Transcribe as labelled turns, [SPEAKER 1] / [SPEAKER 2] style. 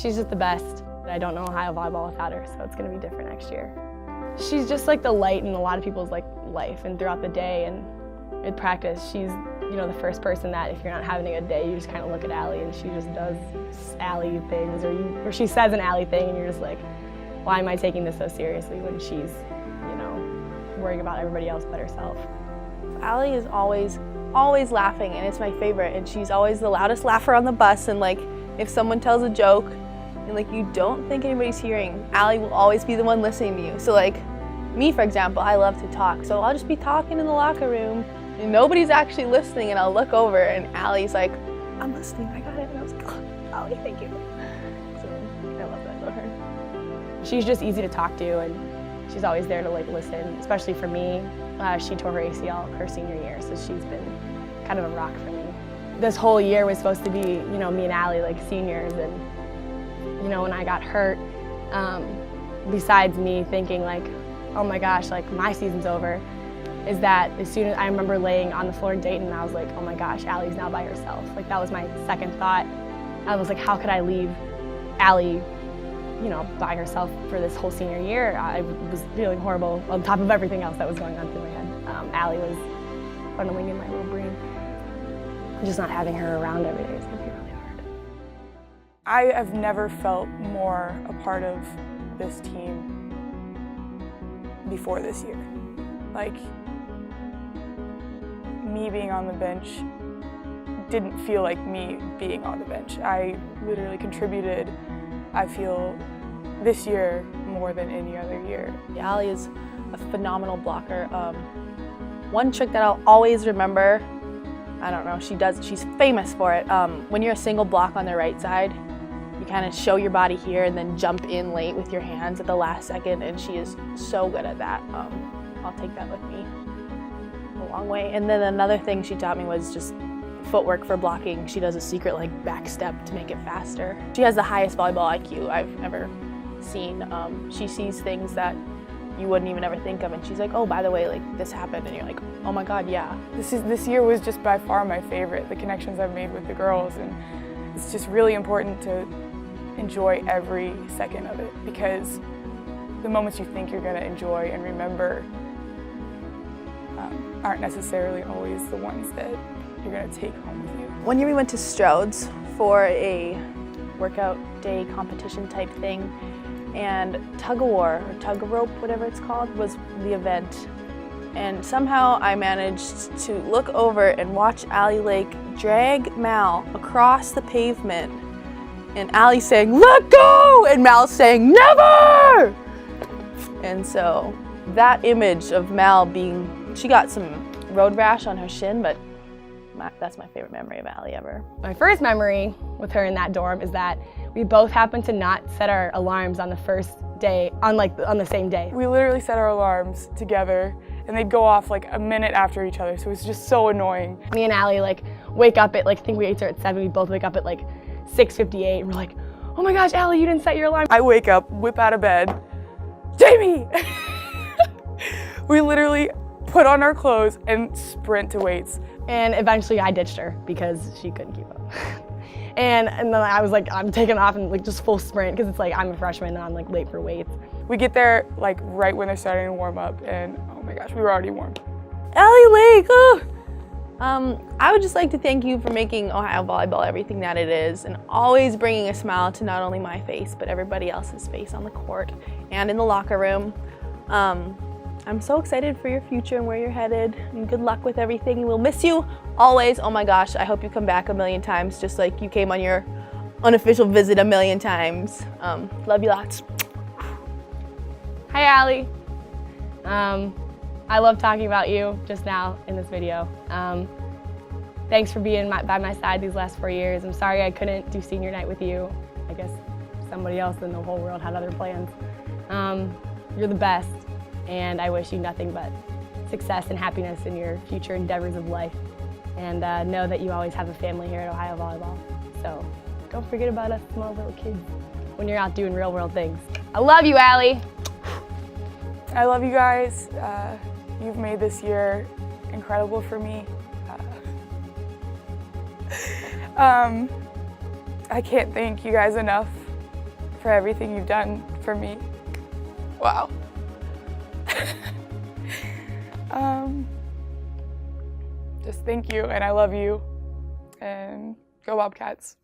[SPEAKER 1] She's just the best. I don't know Ohio volleyball without her, so it's going to be different next year. She's just like the light in a lot of people's life and throughout the day and in practice. She's the first person that if you're not having a good day, you just kind of look at Allie and she just does Allie things or she says an Allie thing and you're just like, why am I taking this so seriously when she's, worrying about everybody else but herself.
[SPEAKER 2] Allie is always laughing and it's my favorite, and she's always the loudest laugher on the bus, and if someone tells a joke and you don't think anybody's hearing, Allie will always be the one listening to you. So me, for example, I love to talk, so I'll just be talking in the locker room and nobody's actually listening, and I'll look over and Allie's like, I'm listening, I got it. And I was like, oh, Allie, thank you. So I love that about her.
[SPEAKER 1] She's just easy to talk to, and she's always there to listen, especially for me. She tore her ACL her senior year, so she's been kind of a rock for me. This whole year was supposed to be, me and Allie seniors, and when I got hurt, besides me thinking oh my gosh, my season's over, is that as soon as I remember laying on the floor in Dayton, I was like, oh my gosh, Allie's now by herself. That was my second thought. I was like, how could I leave Allie, by herself for this whole senior year? I was feeling horrible on top of everything else that was going on through my head. Allie was funneling in my little brain. Just not having her around every day is going to be really hard.
[SPEAKER 3] I have never felt more a part of this team before this year. Me being on the bench didn't feel like me being on the bench. I literally contributed, I feel, this year more than any other year.
[SPEAKER 2] Allie is a phenomenal blocker. One trick that I'll always remember, I don't know, she's famous for it. When you're a single block on the right side, you kind of show your body here and then jump in late with your hands at the last second, and she is so good at that. I'll take that with me a long way. And then another thing she taught me was just footwork for blocking. She does a secret back step to make it faster. She has the highest volleyball IQ I've ever seen. She sees things that you wouldn't even ever think of, and she's like, oh, by the way, this happened, and you're like, oh my God, yeah.
[SPEAKER 3] This year was just by far my favorite, the connections I've made with the girls, and it's just really important to enjoy every second of it, because the moments you think you're gonna enjoy and remember aren't necessarily always the ones that you're gonna take home with you.
[SPEAKER 2] One year we went to Stroud's for a workout day competition type thing, and tug of war, or tug of rope, whatever it's called, was the event. And somehow I managed to look over and watch Allie Lake drag Mal across the pavement, and Allie saying, let go! And Mal saying, never! And so that image of Mal she got some road rash on her shin, but that's my favorite memory of Allie ever.
[SPEAKER 1] My first memory with her in that dorm is that we both happened to not set our alarms on the first day, on the same day.
[SPEAKER 3] We literally set our alarms together, and they'd go off a minute after each other, so it was just so annoying.
[SPEAKER 1] Me and Allie wake up at I think we ate her at 7, we both wake up at 6:58, and we're like, oh my gosh, Allie, you didn't set your alarm.
[SPEAKER 3] I wake up, whip out of bed, Jamie! We literally put on our clothes and sprint to weights.
[SPEAKER 1] And eventually I ditched her because she couldn't keep up. and then I was I'm taking off and just full sprint, because it's I'm a freshman and I'm late for weights.
[SPEAKER 3] We get there right when they're starting to warm up, and oh my gosh, we were already warm.
[SPEAKER 2] Allie Lake, oh! I would just like to thank you for making Ohio volleyball everything that it is, and always bringing a smile to not only my face, but everybody else's face on the court and in the locker room. I'm so excited for your future and where you're headed, and good luck with everything. We'll miss you always. Oh my gosh, I hope you come back a million times, just like you came on your unofficial visit a million times. Love you lots.
[SPEAKER 1] Hi, Allie. I love talking about you just now in this video. Thanks for being by my side these last 4 years. I'm sorry I couldn't do senior night with you. I guess somebody else in the whole world had other plans. You're the best, and I wish you nothing but success and happiness in your future endeavors of life. And know that you always have a family here at Ohio Volleyball. So don't forget about us small little kids when you're out doing real world things. I love you, Allie.
[SPEAKER 3] I love you guys. You've made this year incredible for me. I can't thank you guys enough. for everything you've done for me. Wow. Just thank you, and I love you, and go Bobcats.